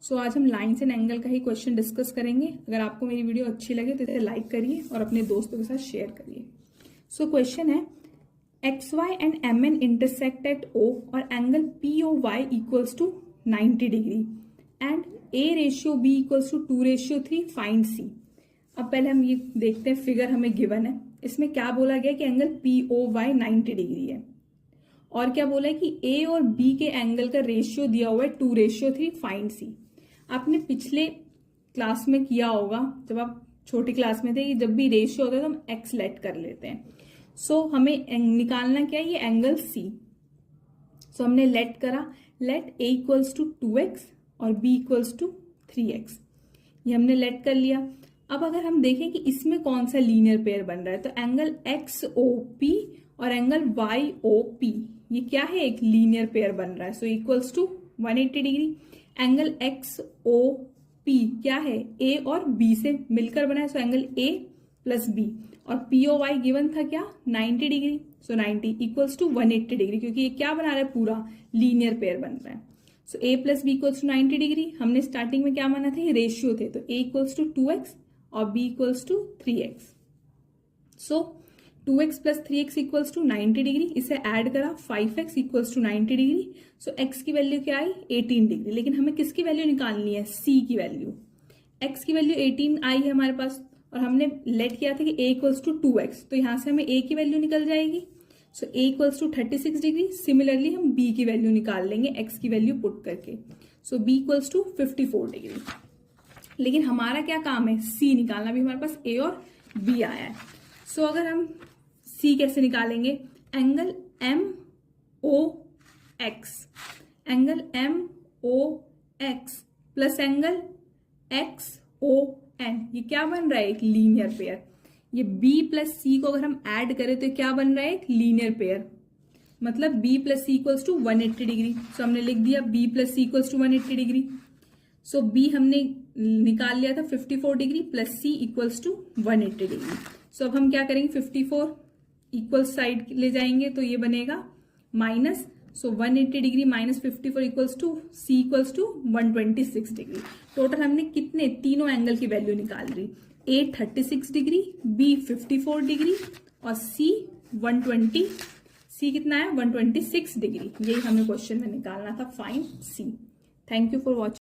सो आज हम lines and angle का ही क्वेश्चन डिस्कस करेंगे। अगर आपको मेरी वीडियो अच्छी लगे तो इसे लाइक करिए और अपने दोस्तों के साथ शेयर करिए। सो क्वेश्चन है XY and MN intersect at O और angle POY equals to 90 degree and A ratio B equals to 2:3 find C। अब पहले हम ये देखते हैं, फिगर हमें गिवन है, इसमें क्या बोला गया कि एंगल POY 90 डिग्री है और क्या बोला है कि A और B के एंगल का रेशियो दिया हुआ है 2:3 फाइंड C। आपने पिछले क्लास में किया होगा, जब आप छोटी क्लास में थे, कि जब भी रेशियो होता है तो हम एक्स लेट कर लेते हैं। सो हमें निकालना क्या है, ये एंगल C। सो हमने लेट करा, late A equals to 2x और B इक्वल्स टू 3x, ये हमने लेट कर लिया। अब अगर हम देखें कि इसमें कौन सा लीनियर पेयर बन रहा है, तो एंगल XOP और एंगल YOP ये क्या है, एक लीनियर पेयर बन रहा है। So equals to 180 degree. Angle XOP क्या है, A और B से मिलकर बना है, so angle A plus B। और POY गिवन था क्या, 90 degree. So 90 equals to 180 degree, क्योंकि ये क्या बना रहा है, पूरा लीनियर पेयर बन रहा है। So A plus B equals to 90 degree. हमने स्टार्टिंग में क्या माना था, ये रेशियो थे, तो A इक्वल्स टू 2x और B equals to 3x। So 2x plus 3x equals to 90 degree, इसे ऐड करा 5x equals to 90 degree. So x की वैल्यू क्या आई, 18 डिग्री। लेकिन हमें किसकी वैल्यू निकालनी है, c की वैल्यू। x की वैल्यू 18 आई है हमारे पास और हमने लेट किया था कि a इक्वल्स टू 2x, तो यहां से हमें a की वैल्यू निकल जाएगी। So a equals to 36 degree. Similarly हम b की वैल्यू निकाल लेंगे x की वैल्यू पुट करके। So b equals to 54 degree. लेकिन हमारा क्या काम है, c निकालना। अभी हमारे पास a और b आया है। सो अगर हम C कैसे निकालेंगे, angle MOX, angle MOX plus angle XON, ये क्या बन रहा है, एक लीनियर पेयर। ये B प्लस C को अगर हम ऐड करें तो क्या बन रहा है, एक लीनियर पेयर। मतलब B plus C equals to 180 degree. So हमने लिख दिया B plus C equals to 180 degree. So B हमने निकाल लिया था 54 degree plus C equals to 180 degree. So अब हम क्या करेंगे, 54 इक्वल साइड ले जाएंगे तो ये बनेगा minus. So 180 degree minus 54 equals to C equals to 126 degree. Total हमने कितने, तीनों एंगल की वैल्यू निकाल रही, A 36 डिग्री, B 54 डिग्री और C कितना है, 126 डिग्री। यही हमें क्वेश्चन में निकालना था, find C। Thank you for watching.